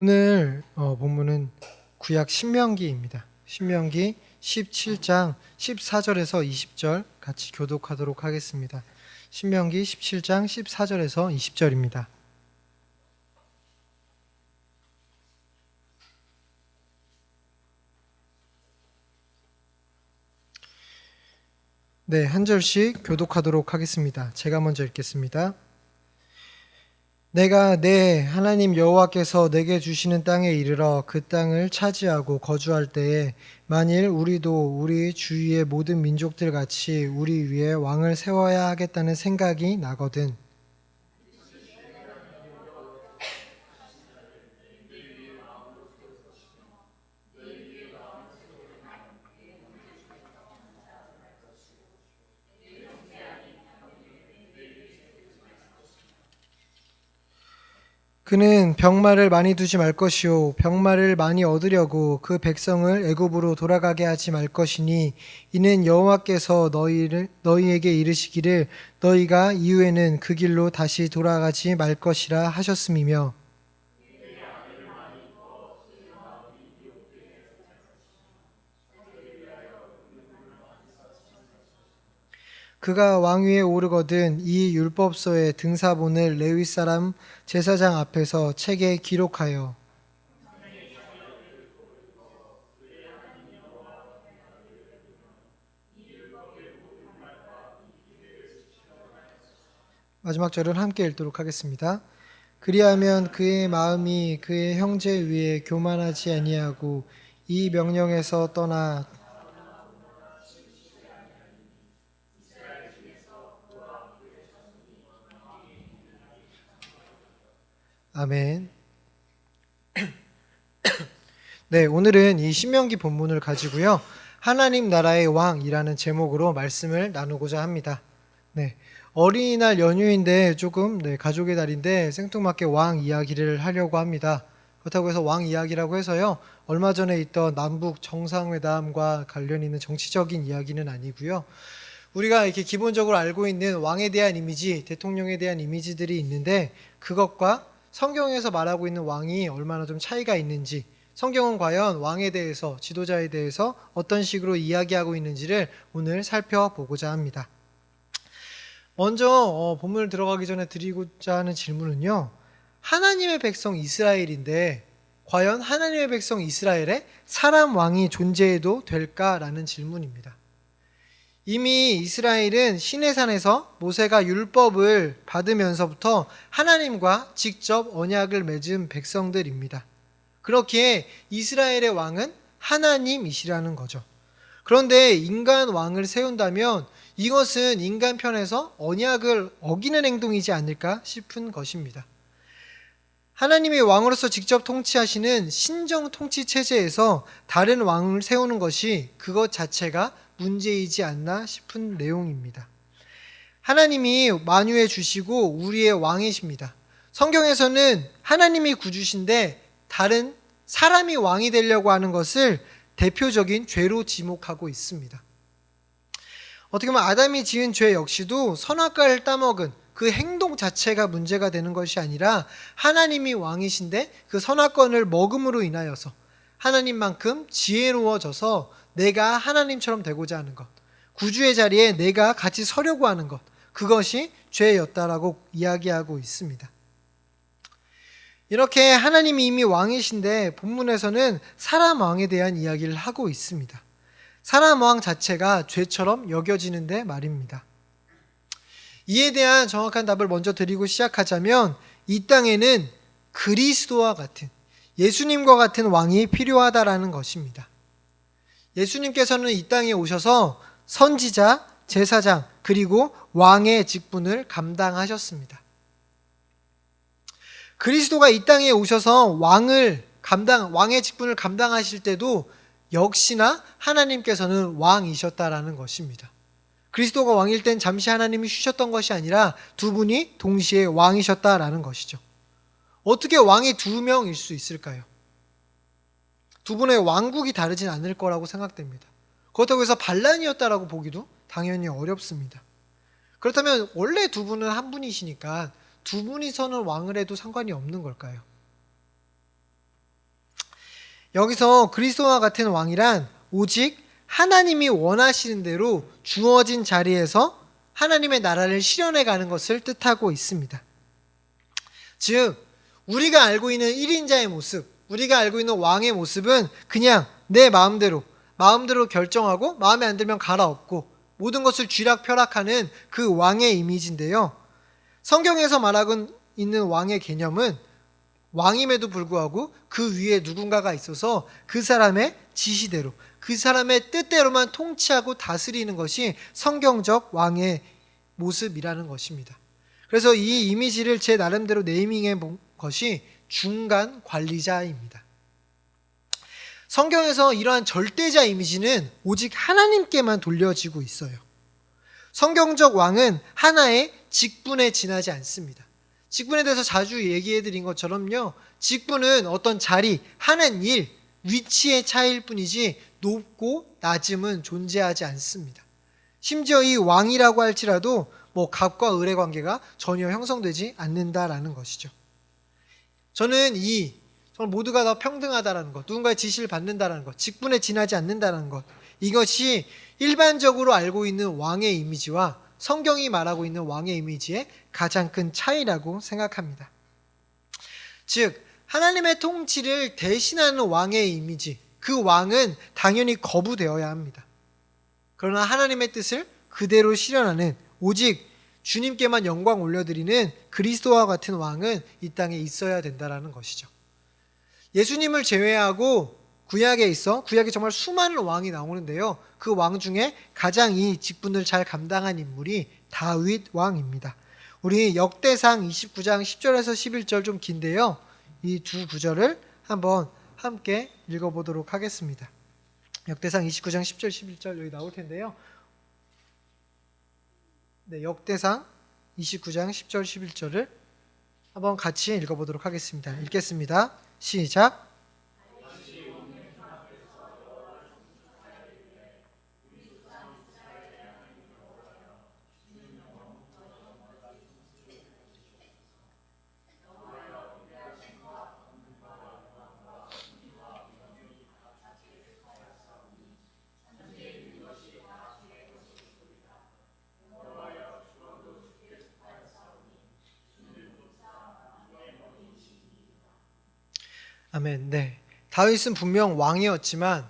오늘 본문은 구약 신명기입니다. 신명기 17장 14절에서 20절 같이 교독하도록 하겠습니다. 신명기 17장 14절에서 20절입니다. 네, 한 절씩 교독하도록 하겠습니다. 제가 먼저 읽겠습니다. 내가 내 하나님 여호와께서 내게 주시는 땅에 이르러 그 땅을 차지하고 거주할 때에 만일 우리도 우리 주위의 모든 민족들 같이 우리 위에 왕을 세워야 하겠다는 생각이 나거든. 그는 병마를 많이 두지 말 것이요 병마를 많이 얻으려고 그 백성을 애굽으로 돌아가게 하지 말 것이니 이는 여호와께서 너희에게 이르시기를 너희가 이후에는 그 길로 다시 돌아가지 말 것이라 하셨음이며 그가 왕위에 오르거든 이 율법서의 등사본을 레위 사람 제사장 앞에서 책에 기록하여 마지막 절을 함께 읽도록 하겠습니다. 그리하면 그의 마음이 그의 형제 위에 교만하지 아니하고 이 명령에서 떠나 아멘. 네, 오늘은 이 신명기 본문을 가지고요. 하나님 나라의 왕이라는 제목으로 말씀을 나누고자 합니다. 네. 어린이날 연휴인데 조금 가족의 달인데 생뚱맞게 왕 이야기를 하려고 합니다. 그렇다고 해서 왕 이야기라고 해서요. 얼마 전에 있던 남북 정상회담과 관련 있는 정치적인 이야기는 아니고요. 우리가 이렇게 기본적으로 알고 있는 왕에 대한 이미지, 대통령에 대한 이미지들이 있는데 그것과 성경에서 말하고 있는 왕이 얼마나 좀 차이가 있는지, 성경은 과연 왕에 대해서, 지도자에 대해서 어떤 식으로 이야기하고 있는지를 오늘 살펴보고자 합니다. 먼저 본문을 들어가기 전에 드리고자 하는 질문은요. 하나님의 백성 이스라엘인데 과연 하나님의 백성 이스라엘에 사람 왕이 존재해도 될까라는 질문입니다. 이미 이스라엘은 시내산에서 모세가 율법을 받으면서부터 하나님과 직접 언약을 맺은 백성들입니다. 그렇기에 이스라엘의 왕은 하나님이시라는 거죠. 그런데 인간 왕을 세운다면 이것은 인간 편에서 언약을 어기는 행동이지 않을까 싶은 것입니다. 하나님이 왕으로서 직접 통치하시는 신정 통치 체제에서 다른 왕을 세우는 것이 그것 자체가 문제이지 않나 싶은 내용입니다. 하나님이 만유해 주시고 우리의 왕이십니다. 성경에서는 하나님이 구주신데 다른 사람이 왕이 되려고 하는 것을 대표적인 죄로 지목하고 있습니다. 어떻게 보면 아담이 지은 죄 역시도 선악과를 따먹은 그 행동 자체가 문제가 되는 것이 아니라 하나님이 왕이신데 그 선악과를 먹음으로 인하여서 하나님만큼 지혜로워져서 내가 하나님처럼 되고자 하는 것, 구주의 자리에 내가 같이 서려고 하는 것, 그것이 죄였다라고 이야기하고 있습니다. 이렇게 하나님이 이미 왕이신데 본문에서는 사람 왕에 대한 이야기를 하고 있습니다. 사람 왕 자체가 죄처럼 여겨지는데 말입니다. 이에 대한 정확한 답을 먼저 드리고 시작하자면 이 땅에는 그리스도와 같은 예수님과 같은 왕이 필요하다라는 것입니다. 예수님께서는 이 땅에 오셔서 선지자, 제사장, 그리고 왕의 직분을 감당하셨습니다. 그리스도가 이 땅에 오셔서 왕의 직분을 감당하실 때도 역시나 하나님께서는 왕이셨다라는 것입니다. 그리스도가 왕일 땐 잠시 하나님이 쉬셨던 것이 아니라 두 분이 동시에 왕이셨다라는 것이죠. 어떻게 왕이 두 명일 수 있을까요? 두 분의 왕국이 다르진 않을 거라고 생각됩니다. 그렇다고 해서 반란이었다라고 보기도 당연히 어렵습니다. 그렇다면 원래 두 분은 한 분이시니까 두 분이서는 왕을 해도 상관이 없는 걸까요? 여기서 그리스도와 같은 왕이란 오직 하나님이 원하시는 대로 주어진 자리에서 하나님의 나라를 실현해 가는 것을 뜻하고 있습니다. 즉, 우리가 알고 있는 1인자의 모습, 우리가 알고 있는 왕의 모습은 그냥 내 마음대로 결정하고 마음에 안 들면 갈아엎고 모든 것을 쥐락펴락하는 그 왕의 이미지인데요. 성경에서 말하고 있는 왕의 개념은 왕임에도 불구하고 그 위에 누군가가 있어서 그 사람의 지시대로, 그 사람의 뜻대로만 통치하고 다스리는 것이 성경적 왕의 모습이라는 것입니다. 그래서 이 이미지를 제 나름대로 네이밍해 본 것이 중간 관리자입니다. 성경에서 이러한 절대자 이미지는 오직 하나님께만 돌려지고 있어요. 성경적 왕은 하나의 직분에 지나지 않습니다. 직분에 대해서 자주 얘기해 드린 것처럼요, 직분은 어떤 자리, 하는 일, 위치의 차이일 뿐이지 높고 낮음은 존재하지 않습니다. 심지어 이 왕이라고 할지라도 갑과 을의 관계가 전혀 형성되지 않는다라는 것이죠. 저는 정말 모두가 다 평등하다라는 것, 누군가의 지시를 받는다라는 것, 직분에 지나지 않는다라는 것, 이것이 일반적으로 알고 있는 왕의 이미지와 성경이 말하고 있는 왕의 이미지의 가장 큰 차이라고 생각합니다. 즉, 하나님의 통치를 대신하는 왕의 이미지, 그 왕은 당연히 거부되어야 합니다. 그러나 하나님의 뜻을 그대로 실현하는, 오직 주님께만 영광 올려드리는 그리스도와 같은 왕은 이 땅에 있어야 된다는 것이죠. 예수님을 제외하고 구약에 정말 수많은 왕이 나오는데요, 그 왕 중에 가장 이 직분을 잘 감당한 인물이 다윗 왕입니다. 우리 역대상 29장 10절에서 11절, 좀 긴데요, 이 두 구절을 한번 함께 읽어보도록 하겠습니다. 역대상 29장 10절 11절 여기 나올 텐데요, 역대상 29장 10절 11절을 한번 같이 읽어보도록 하겠습니다. 읽겠습니다. 시작. 아멘. 네. 다윗은 분명 왕이었지만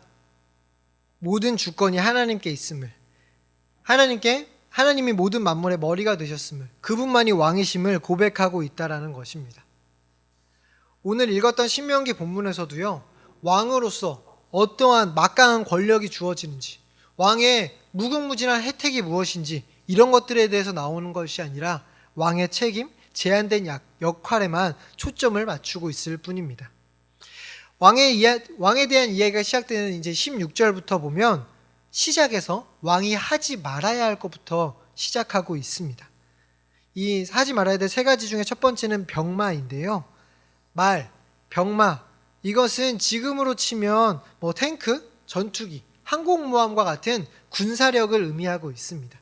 모든 주권이 하나님께 있음을, 하나님이 모든 만물의 머리가 되셨음을, 그분만이 왕이심을 고백하고 있다라는 것입니다. 오늘 읽었던 신명기 본문에서도요, 왕으로서 어떠한 막강한 권력이 주어지는지, 왕의 무궁무진한 혜택이 무엇인지, 이런 것들에 대해서 나오는 것이 아니라 왕의 책임, 제한된 역할에만 초점을 맞추고 있을 뿐입니다. 왕에 대한 이야기가 시작되는 이제 16절부터 보면 시작에서 왕이 하지 말아야 할 것부터 시작하고 있습니다. 이 하지 말아야 될 세 가지 중에 첫 번째는 병마인데요. 병마, 이것은 지금으로 치면 탱크, 전투기, 항공모함과 같은 군사력을 의미하고 있습니다.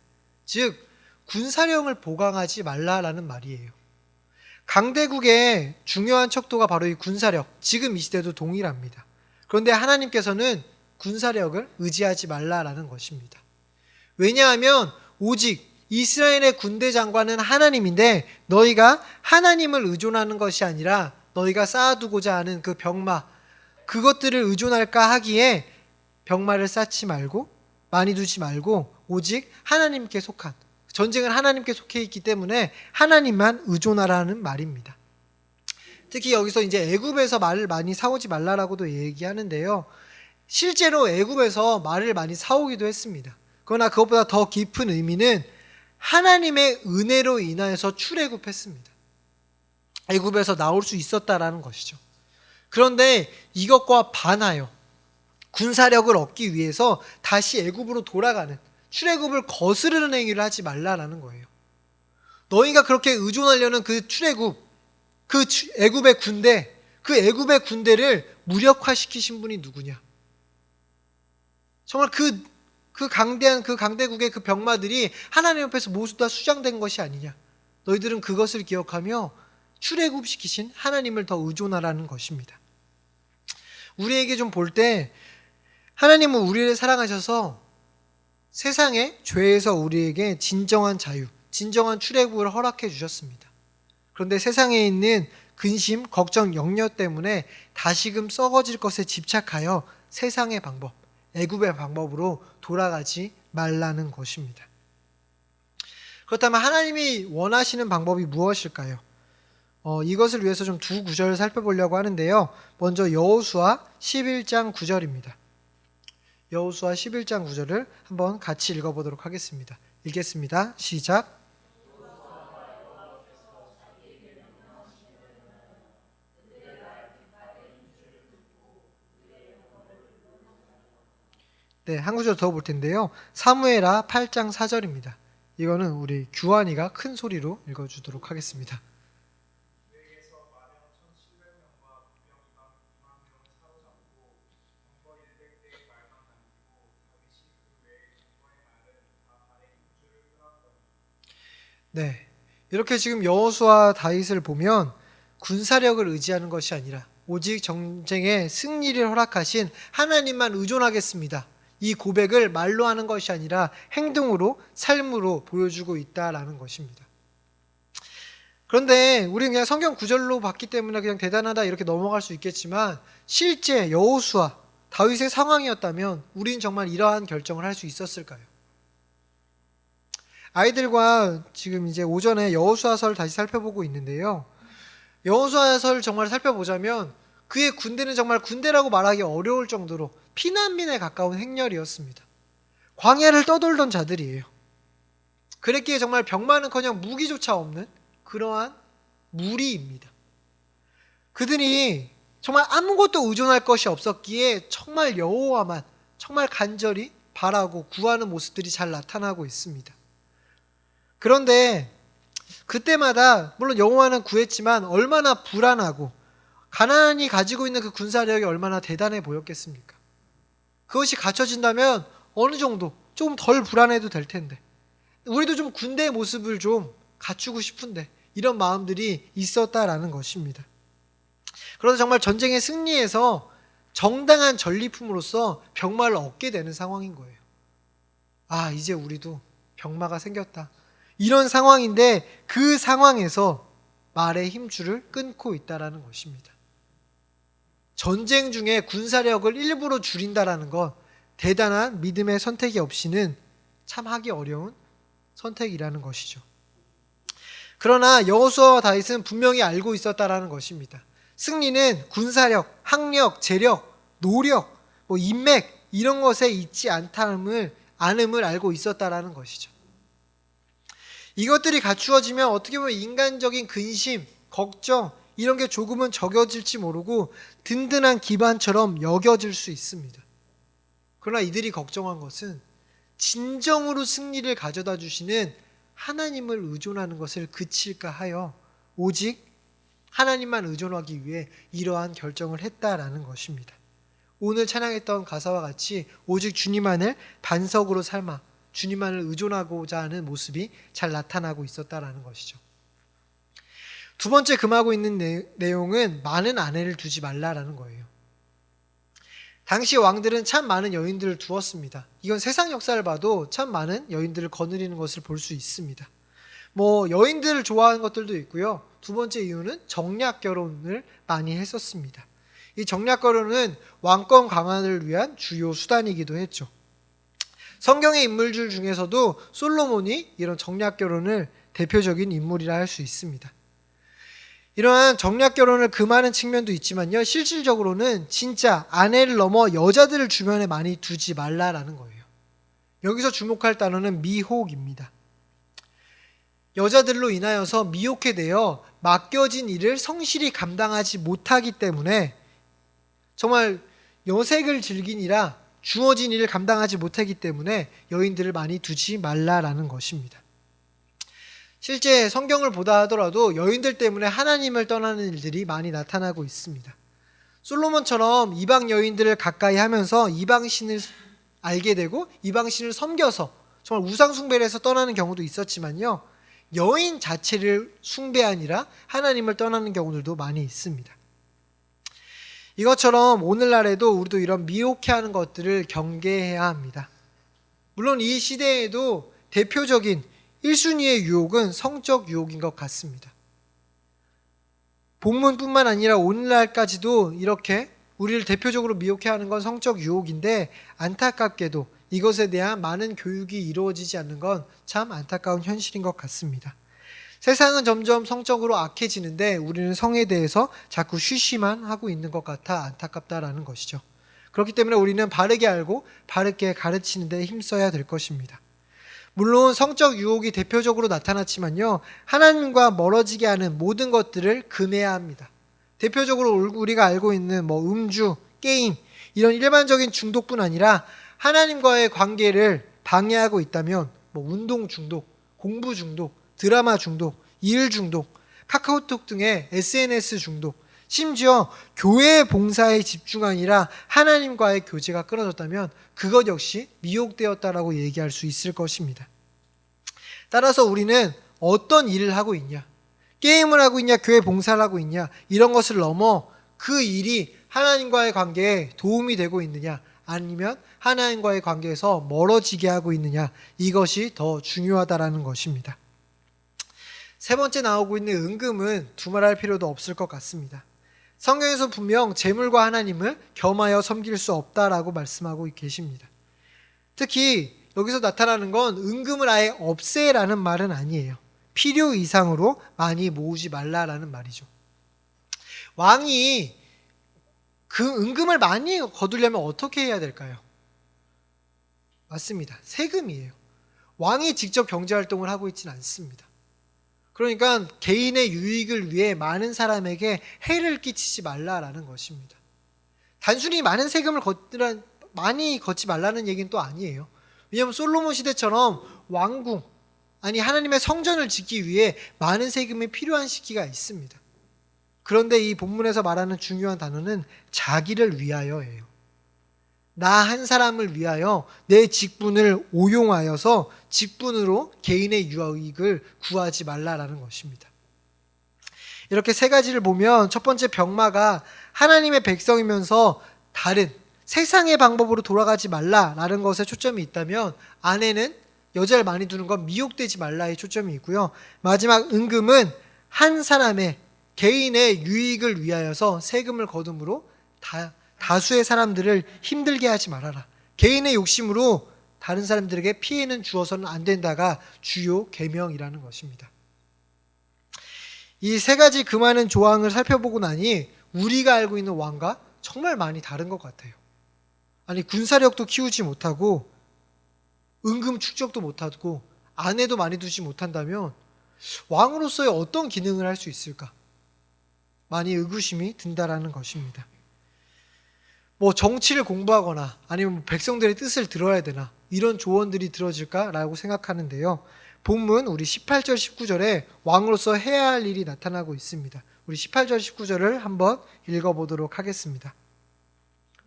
즉, 군사력을 보강하지 말라라는 말이에요. 강대국의 중요한 척도가 바로 이 군사력, 지금 이 시대도 동일합니다. 그런데 하나님께서는 군사력을 의지하지 말라라는 것입니다. 왜냐하면 오직 이스라엘의 군대 장관은 하나님인데, 너희가 하나님을 의존하는 것이 아니라 너희가 쌓아두고자 하는 그 병마, 그것들을 의존할까 하기에 병마를 쌓지 말고 많이 두지 말고 오직 하나님께 속한, 전쟁은 하나님께 속해 있기 때문에 하나님만 의존하라는 말입니다. 특히 여기서 이제 애굽에서 말을 많이 사오지 말라라고도 얘기하는데요, 실제로 애굽에서 말을 많이 사오기도 했습니다. 그러나 그것보다 더 깊은 의미는 하나님의 은혜로 인하여서 출애굽했습니다. 애굽에서 나올 수 있었다라는 것이죠. 그런데 이것과 반하여 군사력을 얻기 위해서 다시 애굽으로 돌아가는, 출애굽을 거스르는 행위를 하지 말라라는 거예요. 너희가 그렇게 의존하려는 그 출애굽, 그 애굽의 군대, 그 애굽의 군대를 무력화시키신 분이 누구냐? 정말 그 강대한 그 강대국의 그 병마들이 하나님 앞에서 모두 다 수장된 것이 아니냐? 너희들은 그것을 기억하며 출애굽시키신 하나님을 더 의존하라는 것입니다. 우리에게 좀 볼 때 하나님은 우리를 사랑하셔서 세상의 죄에서 우리에게 진정한 자유, 진정한 출애굽을 허락해 주셨습니다. 그런데 세상에 있는 근심, 걱정, 염려 때문에 다시금 썩어질 것에 집착하여 세상의 방법, 애굽의 방법으로 돌아가지 말라는 것입니다. 그렇다면 하나님이 원하시는 방법이 무엇일까요? 이것을 위해서 좀 두 구절을 살펴보려고 하는데요. 먼저 여호수아 11장 9절입니다. 여호수아 11장 9절을 한번 같이 읽어보도록 하겠습니다. 읽겠습니다. 시작. 네, 한 구절 더 볼 텐데요. 사무엘하 8장 4절입니다. 이거는 우리 규환이가 큰 소리로 읽어주도록 하겠습니다. 네, 이렇게 지금 여호수아 다윗을 보면 군사력을 의지하는 것이 아니라 오직 전쟁의 승리를 허락하신 하나님만 의존하겠습니다. 이 고백을 말로 하는 것이 아니라 행동으로, 삶으로 보여주고 있다라는 것입니다. 그런데 우리는 그냥 성경 구절로 봤기 때문에 그냥 대단하다 이렇게 넘어갈 수 있겠지만 실제 여호수아, 다윗의 상황이었다면 우린 정말 이러한 결정을 할 수 있었을까요? 아이들과 지금 이제 오전에 여호수아서를 다시 살펴보고 있는데요. 여호수아서를 정말 살펴보자면 그의 군대는 정말 군대라고 말하기 어려울 정도로 피난민에 가까운 행렬이었습니다. 광야를 떠돌던 자들이에요. 그랬기에 정말 병마는커녕 무기조차 없는 그러한 무리입니다. 그들이 정말 아무것도 의존할 것이 없었기에 정말 여호와만 정말 간절히 바라고 구하는 모습들이 잘 나타나고 있습니다. 그런데 그때마다 물론 여호와는 구했지만 얼마나 불안하고 가나안이 가지고 있는 그 군사력이 얼마나 대단해 보였겠습니까? 그것이 갖춰진다면 어느 정도 조금 덜 불안해도 될 텐데 우리도 좀 군대의 모습을 좀 갖추고 싶은데 이런 마음들이 있었다라는 것입니다. 그래서 정말 전쟁의 승리에서 정당한 전리품으로서 병마를 얻게 되는 상황인 거예요. 아, 이제 우리도 병마가 생겼다. 이런 상황인데 그 상황에서 말의 힘줄을 끊고 있다라는 것입니다. 전쟁 중에 군사력을 일부러 줄인다라는 건 대단한 믿음의 선택이 없이는 참 하기 어려운 선택이라는 것이죠. 그러나 여호수아와 다윗은 분명히 알고 있었다라는 것입니다. 승리는 군사력, 학력, 재력, 노력, 인맥 이런 것에 있지 않음을 알고 있었다라는 것이죠. 이것들이 갖추어지면 어떻게 보면 인간적인 근심, 걱정 이런 게 조금은 적어질지 모르고 든든한 기반처럼 여겨질 수 있습니다. 그러나 이들이 걱정한 것은 진정으로 승리를 가져다 주시는 하나님을 의존하는 것을 그칠까 하여 오직 하나님만 의존하기 위해 이러한 결정을 했다라는 것입니다. 오늘 찬양했던 가사와 같이 오직 주님만을 반석으로 삼아 주님만을 의존하고자 하는 모습이 잘 나타나고 있었다라는 것이죠. 두 번째 금하고 있는 내용은 많은 아내를 두지 말라라는 거예요. 당시 왕들은 참 많은 여인들을 두었습니다. 이건 세상 역사를 봐도 참 많은 여인들을 거느리는 것을 볼 수 있습니다. 여인들을 좋아하는 것들도 있고요. 두 번째 이유는 정략 결혼을 많이 했었습니다. 이 정략 결혼은 왕권 강화를 위한 주요 수단이기도 했죠. 성경의 인물들 중에서도 솔로몬이 이런 정략 결혼을 대표적인 인물이라 할 수 있습니다. 이러한 정략 결혼을 금하는 측면도 있지만요, 실질적으로는 진짜 아내를 넘어 여자들을 주변에 많이 두지 말라라는 거예요. 여기서 주목할 단어는 미혹입니다. 여자들로 인하여서 미혹해 되어 맡겨진 일을 성실히 감당하지 못하기 때문에 정말 여색을 즐기니라 주어진 일을 감당하지 못하기 때문에 여인들을 많이 두지 말라라는 것입니다. 실제 성경을 보다 하더라도 여인들 때문에 하나님을 떠나는 일들이 많이 나타나고 있습니다. 솔로몬처럼 이방 여인들을 가까이 하면서 이방신을 알게 되고 이방신을 섬겨서 정말 우상 숭배를 해서 떠나는 경우도 있었지만요, 여인 자체를 숭배 아니라 하나님을 떠나는 경우들도 많이 있습니다. 이것처럼 오늘날에도 우리도 이런 미혹해하는 것들을 경계해야 합니다. 물론 이 시대에도 대표적인 1순위의 유혹은 성적 유혹인 것 같습니다. 본문뿐만 아니라 오늘날까지도 이렇게 우리를 대표적으로 미혹해하는 건 성적 유혹인데, 안타깝게도 이것에 대한 많은 교육이 이루어지지 않는 건 참 안타까운 현실인 것 같습니다. 세상은 점점 성적으로 악해지는데 우리는 성에 대해서 자꾸 쉬쉬만 하고 있는 것 같아 안타깝다라는 것이죠. 그렇기 때문에 우리는 바르게 알고 바르게 가르치는 데 힘써야 될 것입니다. 물론 성적 유혹이 대표적으로 나타났지만요, 하나님과 멀어지게 하는 모든 것들을 금해야 합니다. 대표적으로 우리가 알고 있는 음주, 게임, 이런 일반적인 중독뿐 아니라 하나님과의 관계를 방해하고 있다면 운동 중독, 공부 중독, 드라마 중독, 일 중독, 카카오톡 등의 SNS 중독, 심지어 교회 봉사에 집중 아니라 하나님과의 교제가 끊어졌다면 그것 역시 미혹되었다라고 얘기할 수 있을 것입니다. 따라서 우리는 어떤 일을 하고 있냐, 게임을 하고 있냐, 교회 봉사를 하고 있냐, 이런 것을 넘어 그 일이 하나님과의 관계에 도움이 되고 있느냐, 아니면 하나님과의 관계에서 멀어지게 하고 있느냐, 이것이 더 중요하다라는 것입니다. 세 번째 나오고 있는 은금은 두말할 필요도 없을 것 같습니다. 성경에서 분명 재물과 하나님을 겸하여 섬길 수 없다라고 말씀하고 계십니다. 특히 여기서 나타나는 건 은금을 아예 없애라는 말은 아니에요. 필요 이상으로 많이 모으지 말라라는 말이죠. 왕이 그 은금을 많이 거두려면 어떻게 해야 될까요? 맞습니다. 세금이에요. 왕이 직접 경제활동을 하고 있지는 않습니다. 그러니까 개인의 유익을 위해 많은 사람에게 해를 끼치지 말라라는 것입니다. 단순히 많은 세금을 많이 걷지 말라는 얘기는 또 아니에요. 왜냐하면 솔로몬 시대처럼 왕궁, 아니 하나님의 성전을 짓기 위해 많은 세금이 필요한 시기가 있습니다. 그런데 이 본문에서 말하는 중요한 단어는 자기를 위하여예요. 나 한 사람을 위하여 내 직분을 오용하여서 직분으로 개인의 유익을 구하지 말라라는 것입니다. 이렇게 세 가지를 보면 첫 번째 병마가 하나님의 백성이면서 다른 세상의 방법으로 돌아가지 말라라는 것에 초점이 있다면, 아내는 여자를 많이 두는 건 미혹되지 말라에 초점이 있고요. 마지막 은금은 한 사람의 개인의 유익을 위하여서 세금을 거둠으로 다수의 사람들을 힘들게 하지 말아라. 개인의 욕심으로 다른 사람들에게 피해는 주어서는 안 된다가 주요 계명이라는 것입니다. 이 세 가지 금하는 조항을 살펴보고 나니 우리가 알고 있는 왕과 정말 많이 다른 것 같아요. 아니 군사력도 키우지 못하고 은금 축적도 못하고 아내도 많이 두지 못한다면 왕으로서의 어떤 기능을 할 수 있을까? 많이 의구심이 든다라는 것입니다. 정치를 공부하거나 아니면 백성들의 뜻을 들어야 되나, 이런 조언들이 들어질까라고 생각하는데요. 본문 우리 18절 19절에 왕으로서 해야 할 일이 나타나고 있습니다. 우리 18절 19절을 한번 읽어보도록 하겠습니다.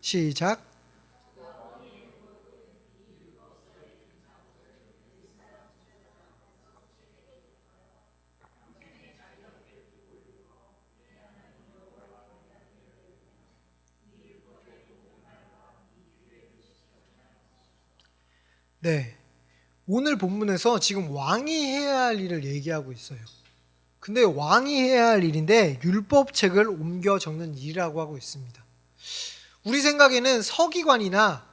시작. 네, 오늘 본문에서 지금 왕이 해야 할 일을 얘기하고 있어요. 근데 왕이 해야 할 일인데 율법책을 옮겨 적는 일이라고 하고 있습니다. 우리 생각에는 서기관이나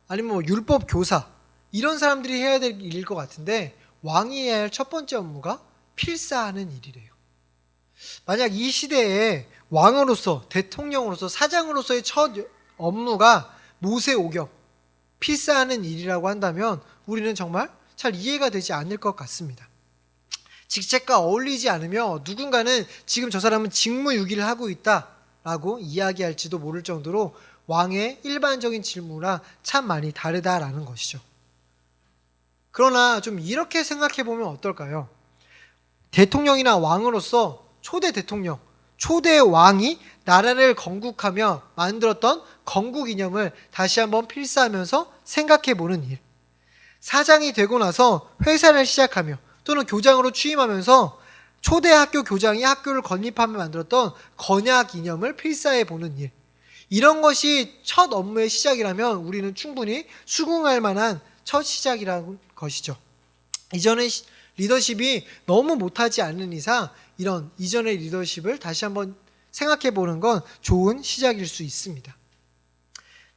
아니면 율법 교사, 이런 사람들이 해야 될 일일 것 같은데, 왕이 해야 할 첫 번째 업무가 필사하는 일이래요. 만약 이 시대에 왕으로서, 대통령으로서, 사장으로서의 첫 업무가 모세오경, 필사하는 일이라고 한다면 우리는 정말 잘 이해가 되지 않을 것 같습니다. 직책과 어울리지 않으며 누군가는 지금 저 사람은 직무유기를 하고 있다라고 이야기할지도 모를 정도로 왕의 일반적인 직무랑 참 많이 다르다라는 것이죠. 그러나 좀 이렇게 생각해 보면 어떨까요? 대통령이나 왕으로서 초대 대통령, 초대 왕이 나라를 건국하며 만들었던 건국 이념을 다시 한번 필사하면서 생각해 보는 일. 사장이 되고 나서 회사를 시작하며 또는 교장으로 취임하면서 초대 학교 교장이 학교를 건립하며 만들었던 건약 이념을 필사해 보는 일. 이런 것이 첫 업무의 시작이라면 우리는 충분히 수긍할 만한 첫 시작이라는 것이죠. 이전의 리더십이 너무 못하지 않는 이상 이런 이전의 리더십을 다시 한번 생각해 보는 건 좋은 시작일 수 있습니다.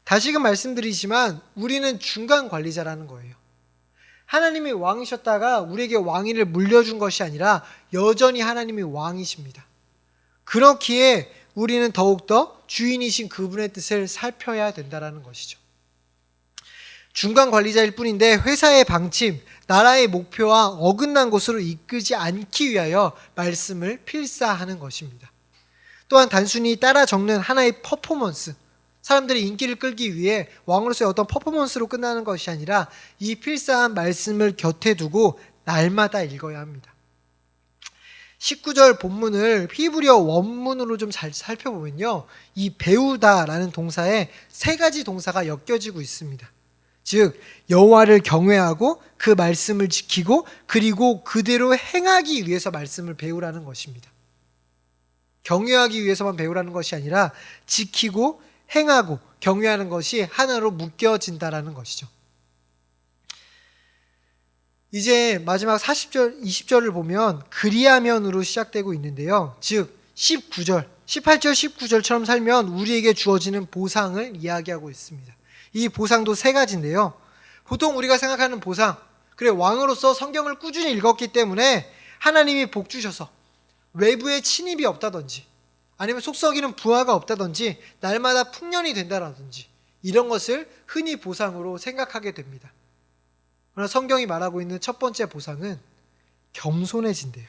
다시금 말씀드리지만 우리는 중간 관리자라는 거예요. 하나님이 왕이셨다가 우리에게 왕위를 물려준 것이 아니라 여전히 하나님이 왕이십니다. 그렇기에 우리는 더욱더 주인이신 그분의 뜻을 살펴야 된다는 것이죠. 중간 관리자일 뿐인데 회사의 방침, 나라의 목표와 어긋난 곳으로 이끌지 않기 위하여 말씀을 필사하는 것입니다. 또한 단순히 따라 적는 하나의 퍼포먼스, 사람들이 인기를 끌기 위해 왕으로서의 어떤 퍼포먼스로 끝나는 것이 아니라 이 필사한 말씀을 곁에 두고 날마다 읽어야 합니다. 19절 본문을 히브리어 원문으로 좀 잘 살펴보면요, 이 배우다라는 동사에 세 가지 동사가 엮여지고 있습니다. 즉 여호와를 경외하고 그 말씀을 지키고 그리고 그대로 행하기 위해서 말씀을 배우라는 것입니다. 경외하기 위해서만 배우라는 것이 아니라 지키고 행하고 경외하는 것이 하나로 묶여진다라는 것이죠. 이제 마지막 40절, 20절을 보면 그리하면으로 시작되고 있는데요. 즉 18절, 19절처럼 살면 우리에게 주어지는 보상을 이야기하고 있습니다. 이 보상도 세 가지인데요. 보통 우리가 생각하는 보상, 그래 왕으로서 성경을 꾸준히 읽었기 때문에 하나님이 복 주셔서 외부의 침입이 없다든지 아니면 속썩이는 부하가 없다든지 날마다 풍년이 된다라든지 이런 것을 흔히 보상으로 생각하게 됩니다. 그러나 성경이 말하고 있는 첫 번째 보상은 겸손해진대요.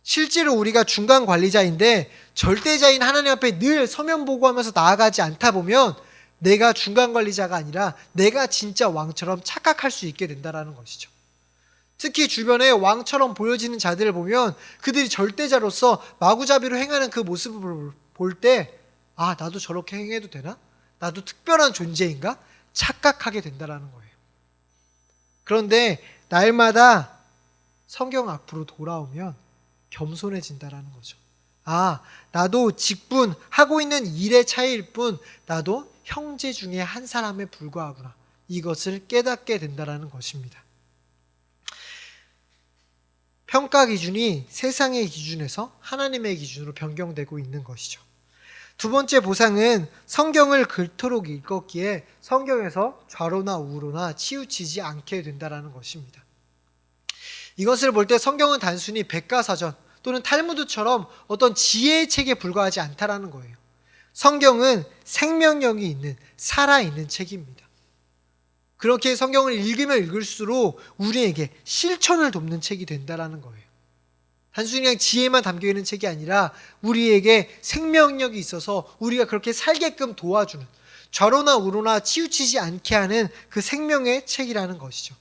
실제로 우리가 중간 관리자인데 절대자인 하나님 앞에 늘 서면 보고하면서 나아가지 않다 보면 내가 중간 관리자가 아니라 내가 진짜 왕처럼 착각할 수 있게 된다는 것이죠. 특히 주변에 왕처럼 보여지는 자들을 보면 그들이 절대자로서 마구잡이로 행하는 그 모습을 볼 때 아, 나도 저렇게 행해도 되나? 나도 특별한 존재인가? 착각하게 된다는 거예요. 그런데 날마다 성경 앞으로 돌아오면 겸손해진다는 거죠. 아, 나도 직분, 하고 있는 일의 차이일 뿐 나도 형제 중에 한 사람에 불과하구나. 이것을 깨닫게 된다는 것입니다. 평가 기준이 세상의 기준에서 하나님의 기준으로 변경되고 있는 것이죠. 두 번째 보상은 성경을 그토록 읽었기에 성경에서 좌로나 우로나 치우치지 않게 된다는 것입니다. 이것을 볼 때 성경은 단순히 백과사전 또는 탈무드처럼 어떤 지혜의 책에 불과하지 않다라는 거예요. 성경은 생명력이 있는 살아있는 책입니다. 그렇게 성경을 읽으면 읽을수록 우리에게 실천을 돕는 책이 된다라는 거예요. 단순히 그냥 지혜만 담겨있는 책이 아니라 우리에게 생명력이 있어서 우리가 그렇게 살게끔 도와주는, 좌로나 우로나 치우치지 않게 하는 그 생명의 책이라는 것이죠.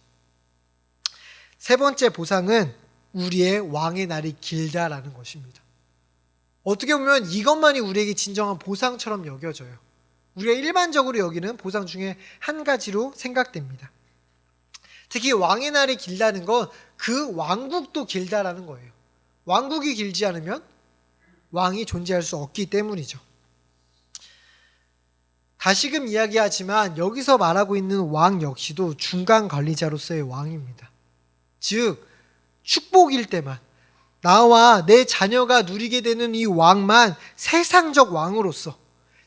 세 번째 보상은 우리의 왕의 날이 길다라는 것입니다. 어떻게 보면 이것만이 우리에게 진정한 보상처럼 여겨져요. 우리가 일반적으로 여기는 보상 중에 한 가지로 생각됩니다. 특히 왕의 날이 길다는 건 그 왕국도 길다라는 거예요. 왕국이 길지 않으면 왕이 존재할 수 없기 때문이죠. 다시금 이야기하지만 여기서 말하고 있는 왕 역시도 중간 관리자로서의 왕입니다. 즉 축복일 때만 나와 내 자녀가 누리게 되는 이 왕만 세상적 왕으로서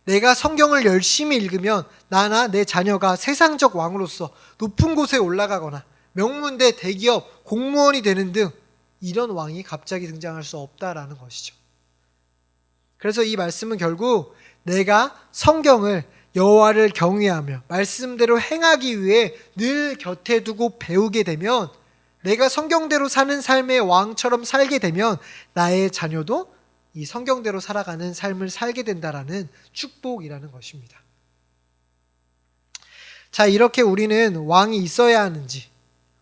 내가 성경을 열심히 읽으면 나나 내 자녀가 세상적 왕으로서 높은 곳에 올라가거나 명문대, 대기업, 공무원이 되는 등 이런 왕이 갑자기 등장할 수 없다라는 것이죠. 그래서 이 말씀은 결국 내가 성경을 여호와를 경외하며 말씀대로 행하기 위해 늘 곁에 두고 배우게 되면 내가 성경대로 사는 삶의 왕처럼 살게 되면 나의 자녀도 이 성경대로 살아가는 삶을 살게 된다라는 축복이라는 것입니다. 자, 이렇게 우리는 왕이 있어야 하는지,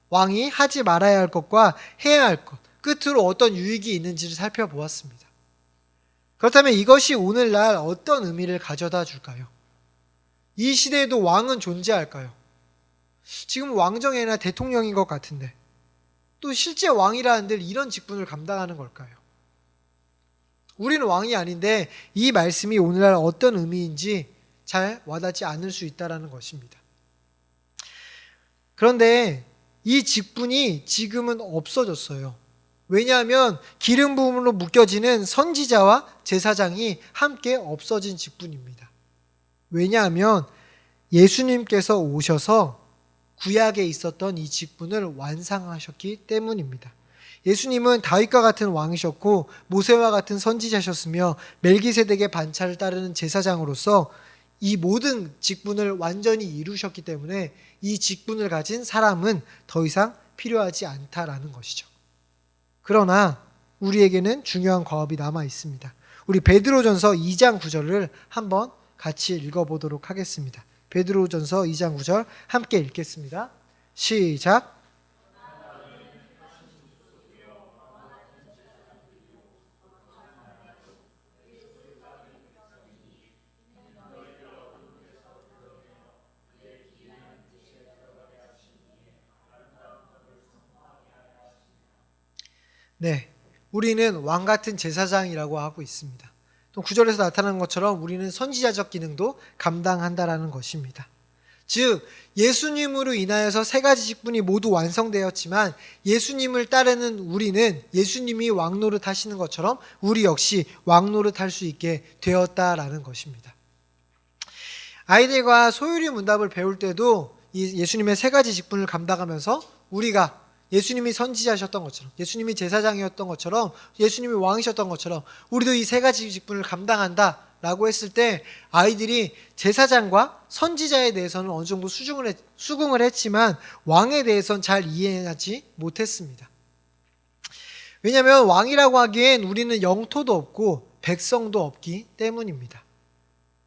왕이 하지 말아야 할 것과 해야 할 것, 끝으로 어떤 유익이 있는지를 살펴보았습니다. 그렇다면 이것이 오늘날 어떤 의미를 가져다 줄까요? 이 시대에도 왕은 존재할까요? 지금 왕정이나 대통령인 것 같은데 또 실제 왕이라는 들 이런 직분을 감당하는 걸까요? 우리는 왕이 아닌데 이 말씀이 오늘날 어떤 의미인지 잘 와닿지 않을 수 있다는 것입니다. 그런데 이 직분이 지금은 없어졌어요. 왜냐하면 기름 부음으로 묶여지는 선지자와 제사장이 함께 없어진 직분입니다. 왜냐하면 예수님께서 오셔서 구약에 있었던 이 직분을 완성하셨기 때문입니다. 예수님은 다윗과 같은 왕이셨고 모세와 같은 선지자셨으며 멜기세덱의 반차를 따르는 제사장으로서 이 모든 직분을 완전히 이루셨기 때문에 이 직분을 가진 사람은 더 이상 필요하지 않다라는 것이죠. 그러나 우리에게는 중요한 과업이 남아 있습니다. 우리 베드로전서 2장 9절을 한번 같이 읽어보도록 하겠습니다. 베드로전서 2장 9절 함께 읽겠습니다. 시작. 네, 우리는 왕 같은 제사장이라고 하고 있습니다. 또 9절에서 나타난 것처럼 우리는 선지자적 기능도 감당한다라는 것입니다. 즉 예수님으로 인하여서 세 가지 직분이 모두 완성되었지만 예수님을 따르는 우리는 예수님이 왕노릇 하시는 것처럼 우리 역시 왕노릇 할 수 있게 되었다라는 것입니다. 아이들과 소유리 문답을 배울 때도 이 예수님의 세 가지 직분을 감당하면서 우리가 예수님이 선지자셨던 것처럼, 예수님이 제사장이었던 것처럼, 예수님이 왕이셨던 것처럼 우리도 이 세 가지 직분을 감당한다 라고 했을 때 아이들이 제사장과 선지자에 대해서는 어느 정도 수긍을 했지만 왕에 대해서는 잘 이해하지 못했습니다. 왜냐하면 왕이라고 하기엔 우리는 영토도 없고 백성도 없기 때문입니다.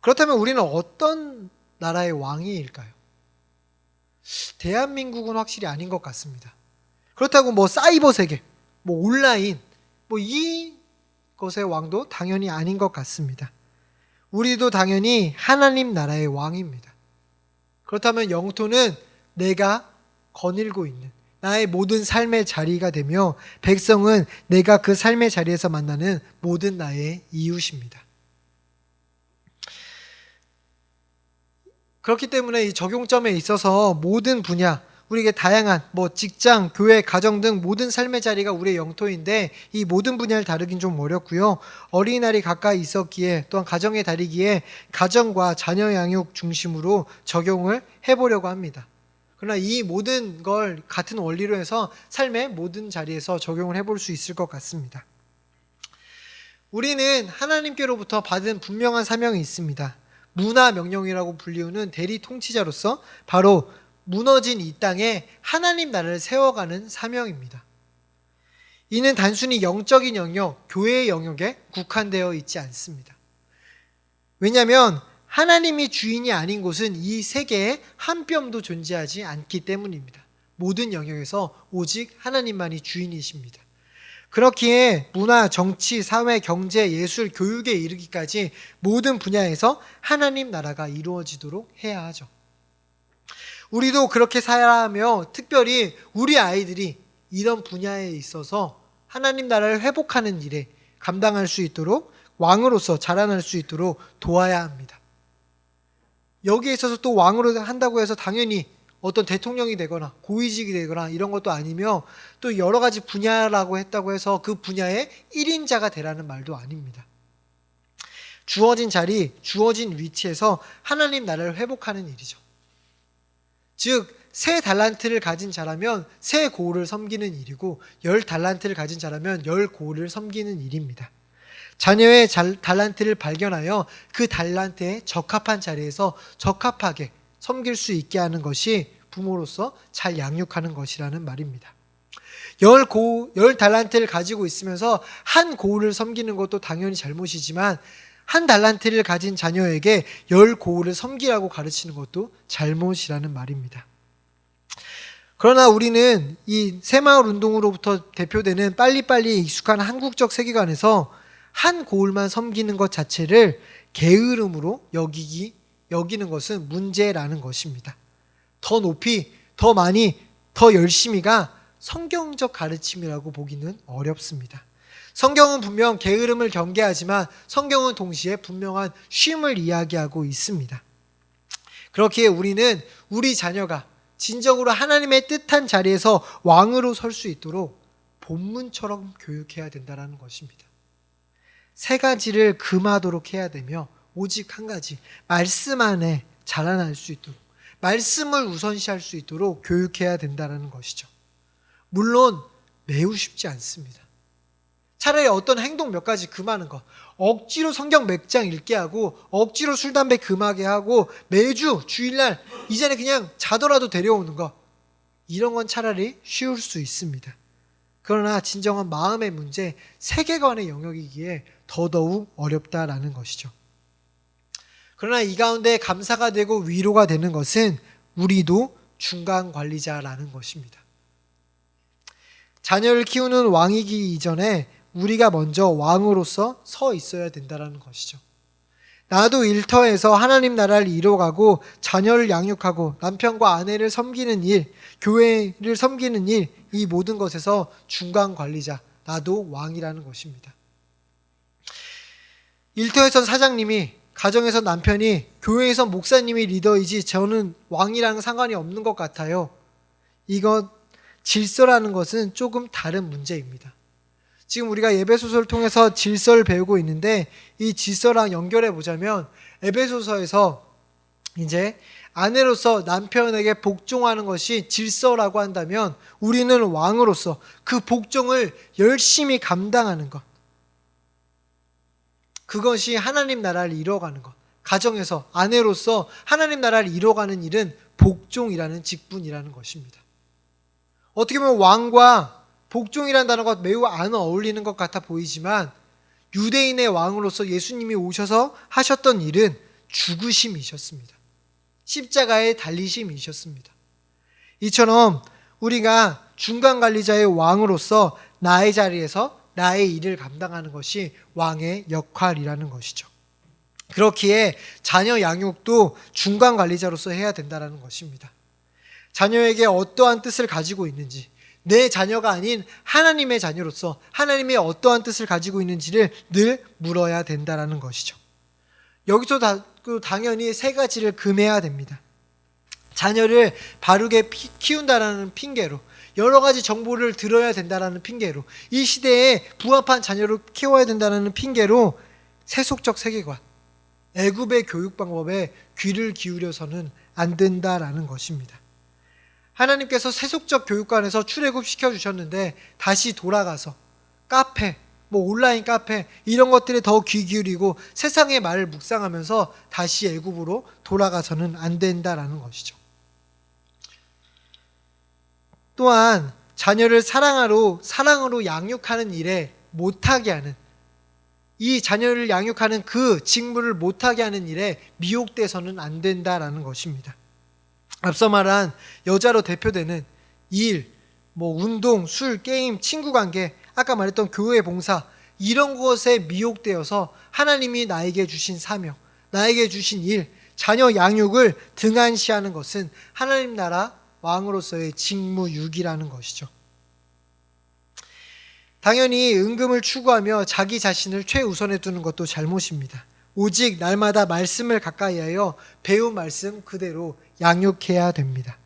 그렇다면 우리는 어떤 나라의 왕이일까요? 대한민국은 확실히 아닌 것 같습니다. 그렇다고 뭐 사이버 세계, 뭐 온라인, 뭐 이것의 왕도 당연히 아닌 것 같습니다. 우리도 당연히 하나님 나라의 왕입니다. 그렇다면 영토는 내가 거닐고 있는 나의 모든 삶의 자리가 되며 백성은 내가 그 삶의 자리에서 만나는 모든 나의 이웃입니다. 그렇기 때문에 이 적용점에 있어서 모든 분야, 우리에게 다양한 직장, 교회, 가정 등 모든 삶의 자리가 우리의 영토인데 이 모든 분야를 다루긴 좀 어렵고요. 어린이날이 가까이 있었기에 또한 가정의 달이기에 가정과 자녀 양육 중심으로 적용을 해보려고 합니다. 그러나 이 모든 걸 같은 원리로 해서 삶의 모든 자리에서 적용을 해볼 수 있을 것 같습니다. 우리는 하나님께로부터 받은 분명한 사명이 있습니다. 문화 명령이라고 불리우는 대리 통치자로서 바로 무너진 이 땅에 하나님 나라를 세워가는 사명입니다. 이는 단순히 영적인 영역, 교회의 영역에 국한되어 있지 않습니다. 왜냐하면 하나님이 주인이 아닌 곳은 이 세계에 한 뼘도 존재하지 않기 때문입니다. 모든 영역에서 오직 하나님만이 주인이십니다. 그렇기에 문화, 정치, 사회, 경제, 예술, 교육에 이르기까지 모든 분야에서 하나님 나라가 이루어지도록 해야 하죠. 우리도 그렇게 살아야 하며 특별히 우리 아이들이 이런 분야에 있어서 하나님 나라를 회복하는 일에 감당할 수 있도록 왕으로서 자라날 수 있도록 도와야 합니다. 여기에 있어서 또 왕으로 한다고 해서 당연히 어떤 대통령이 되거나 고위직이 되거나 이런 것도 아니며 또 여러 가지 분야라고 했다고 해서 그 분야의 1인자가 되라는 말도 아닙니다. 주어진 자리, 주어진 위치에서 하나님 나라를 회복하는 일이죠. 즉, 세 달란트를 가진 자라면 세 고을을 섬기는 일이고 10달란트를 가진 자라면 10고을을 섬기는 일입니다. 자녀의 달란트를 발견하여 그 달란트에 적합한 자리에서 적합하게 섬길 수 있게 하는 것이 부모로서 잘 양육하는 것이라는 말입니다. 10달란트를 가지고 있으면서 한 고을을 섬기는 것도 당연히 잘못이지만 한 달란트를 가진 자녀에게 10고을을 섬기라고 가르치는 것도 잘못이라는 말입니다. 그러나 우리는 이 새마을 운동으로부터 대표되는 빨리빨리 익숙한 한국적 세계관에서 한 고을만 섬기는 것 자체를 게으름으로 여기는 것은 문제라는 것입니다. 더 높이, 더 많이, 더 열심히가 성경적 가르침이라고 보기는 어렵습니다. 성경은 분명 게으름을 경계하지만 성경은 동시에 분명한 쉼을 이야기하고 있습니다. 그렇기에 우리는 우리 자녀가 진정으로 하나님의 뜻한 자리에서 왕으로 설 수 있도록 본문처럼 교육해야 된다는 것입니다. 세 가지를 금하도록 해야 되며 오직 한 가지, 말씀 안에 자라날 수 있도록, 말씀을 우선시할 수 있도록 교육해야 된다는 것이죠. 물론 매우 쉽지 않습니다. 차라리 어떤 행동 몇 가지 금하는 것, 억지로 성경 몇 장 읽게 하고 억지로 술, 담배 금하게 하고 매주 주일날 이전에 그냥 자더라도 데려오는 것, 이런 건 차라리 쉬울 수 있습니다. 그러나 진정한 마음의 문제, 세계관의 영역이기에 더더욱 어렵다라는 것이죠. 그러나 이 가운데 감사가 되고 위로가 되는 것은 우리도 중간 관리자라는 것입니다. 자녀를 키우는 왕이기 이전에 우리가 먼저 왕으로서 서 있어야 된다는 것이죠. 나도 일터에서 하나님 나라를 이뤄가고 자녀를 양육하고 남편과 아내를 섬기는 일, 교회를 섬기는 일, 이 모든 것에서 중간 관리자, 나도 왕이라는 것입니다. 일터에선 사장님이, 가정에서 남편이, 교회에서 목사님이 리더이지 저는 왕이랑 상관이 없는 것 같아요. 이것 질서라는 것은 조금 다른 문제입니다. 지금 우리가 에베소서를 통해서 질서를 배우고 있는데 이 질서랑 연결해 보자면 에베소서에서 이제 아내로서 남편에게 복종하는 것이 질서라고 한다면 우리는 왕으로서 그 복종을 열심히 감당하는 것, 그것이 하나님 나라를 이뤄가는 것, 가정에서 아내로서 하나님 나라를 이뤄가는 일은 복종이라는 직분이라는 것입니다. 어떻게 보면 왕과 복종이라는 단어가 매우 안 어울리는 것 같아 보이지만 유대인의 왕으로서 예수님이 오셔서 하셨던 일은 죽으심이셨습니다. 십자가에 달리심이셨습니다. 이처럼 우리가 중간관리자의 왕으로서 나의 자리에서 나의 일을 감당하는 것이 왕의 역할이라는 것이죠. 그렇기에 자녀 양육도 중간관리자로서 해야 된다는 것입니다. 자녀에게 어떠한 뜻을 가지고 있는지, 내 자녀가 아닌 하나님의 자녀로서 하나님의 어떠한 뜻을 가지고 있는지를 늘 물어야 된다는 것이죠. 여기서 당연히 세 가지를 금해야 됩니다. 자녀를 바르게 키운다라는 핑계로, 여러 가지 정보를 들어야 된다라는 핑계로, 이 시대에 부합한 자녀를 키워야 된다는 핑계로 세속적 세계관, 애굽의 교육 방법에 귀를 기울여서는 안 된다라는 것입니다. 하나님께서 세속적 교육관에서 출애굽시켜 주셨는데 다시 돌아가서 카페, 온라인 카페 이런 것들에 더 귀 기울이고 세상의 말을 묵상하면서 다시 애굽으로 돌아가서는 안 된다라는 것이죠. 또한 자녀를 사랑으로 양육하는 일에 못하게 하는, 이 자녀를 양육하는 그 직무를 못하게 하는 일에 미혹돼서는 안 된다라는 것입니다. 앞서 말한 여자로 대표되는 일, 운동, 술, 게임, 친구관계, 아까 말했던 교회 봉사, 이런 것에 미혹되어서 하나님이 나에게 주신 사명, 나에게 주신 일, 자녀 양육을 등한시하는 것은 하나님 나라 왕으로서의 직무유기라는 것이죠. 당연히 은금을 추구하며 자기 자신을 최우선에 두는 것도 잘못입니다. 오직 날마다 말씀을 가까이하여 배운 말씀 그대로 양육해야 됩니다.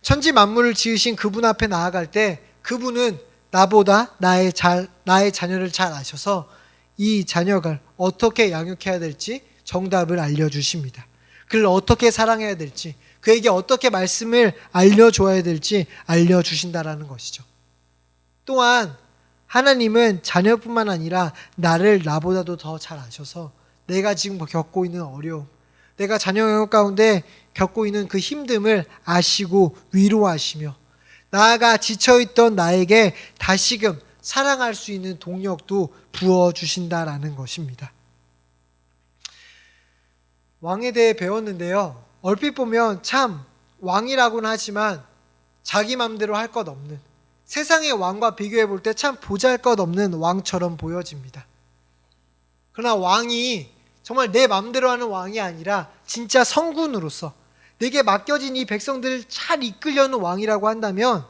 천지 만물을 지으신 그분 앞에 나아갈 때 그분은 나보다 나의 자녀를 잘 아셔서 이 자녀를 어떻게 양육해야 될지 정답을 알려주십니다. 그를 어떻게 사랑해야 될지, 그에게 어떻게 말씀을 알려줘야 될지 알려주신다라는 것이죠. 또한 하나님은 자녀뿐만 아니라 나를 나보다도 더 잘 아셔서 내가 지금 겪고 있는 어려움, 내가 자녀 영역 가운데 겪고 있는 그 힘듦을 아시고 위로하시며 나아가 지쳐있던 나에게 다시금 사랑할 수 있는 동력도 부어주신다라는 것입니다. 왕에 대해 배웠는데요, 얼핏 보면 참 왕이라고는 하지만 자기 맘대로 할 것 없는, 세상의 왕과 비교해 볼 때 참 보잘것없는 왕처럼 보여집니다. 그러나 왕이 정말 내 맘대로 하는 왕이 아니라 진짜 성군으로서 내게 맡겨진 이 백성들을 잘 이끌려는 왕이라고 한다면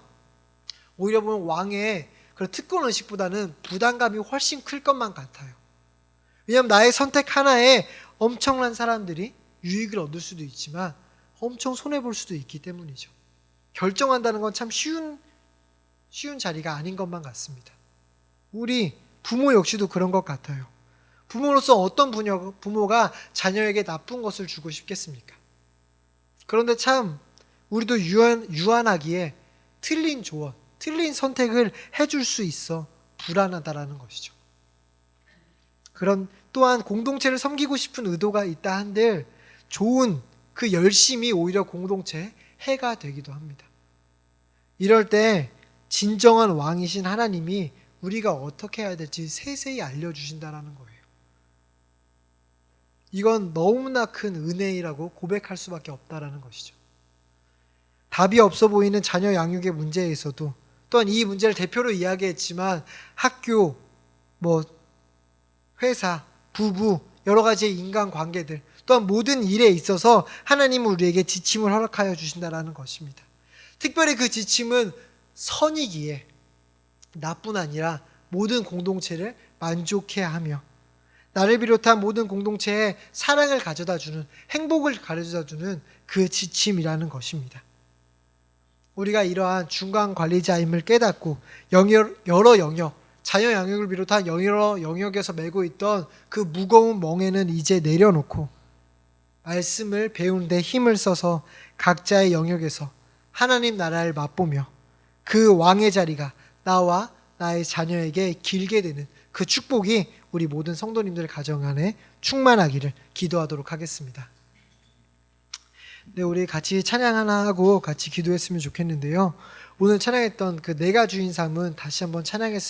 오히려 보면 왕의 그런 특권 의식보다는 부담감이 훨씬 클 것만 같아요. 왜냐하면 나의 선택 하나에 엄청난 사람들이 유익을 얻을 수도 있지만 엄청 손해볼 수도 있기 때문이죠. 결정한다는 건 참 쉬운 자리가 아닌 것만 같습니다. 우리 부모 역시도 그런 것 같아요. 부모로서 어떤 부모가 자녀에게 나쁜 것을 주고 싶겠습니까? 그런데 참 우리도 유한하기에 틀린 조언, 틀린 선택을 해줄 수 있어 불안하다라는 것이죠. 그런 또한 공동체를 섬기고 싶은 의도가 있다 한들 좋은 그 열심이 오히려 공동체에 해가 되기도 합니다. 이럴 때 진정한 왕이신 하나님이 우리가 어떻게 해야 될지 세세히 알려주신다는 거예요. 이건 너무나 큰 은혜이라고 고백할 수밖에 없다는 것이죠. 답이 없어 보이는 자녀 양육의 문제에서도 또한 이 문제를 대표로 이야기했지만 학교, 회사, 부부, 여러 가지의 인간관계들 또한 모든 일에 있어서 하나님은 우리에게 지침을 허락하여 주신다는 것입니다. 특별히 그 지침은 선이기에 나뿐 아니라 모든 공동체를 만족해 하며 나를 비롯한 모든 공동체에 사랑을 가져다주는, 행복을 가져다주는 그 지침이라는 것입니다. 우리가 이러한 중간 관리자임을 깨닫고 여러 영역, 자녀 양육을 비롯한 여러 영역에서 메고 있던 그 무거운 멍에는 이제 내려놓고 말씀을 배우는 데 힘을 써서 각자의 영역에서 하나님 나라를 맛보며 그 왕의 자리가 나와 나의 자녀에게 길게 되는 그 축복이 우리 모든 성도님들 가정 안에 충만하기를 기도하도록 하겠습니다. 네, 우리 같이 찬양 하나 하고 같이 기도했으면 좋겠는데요. 오늘 찬양했던 그 내가 주인 삶은 다시 한번 찬양했습니다.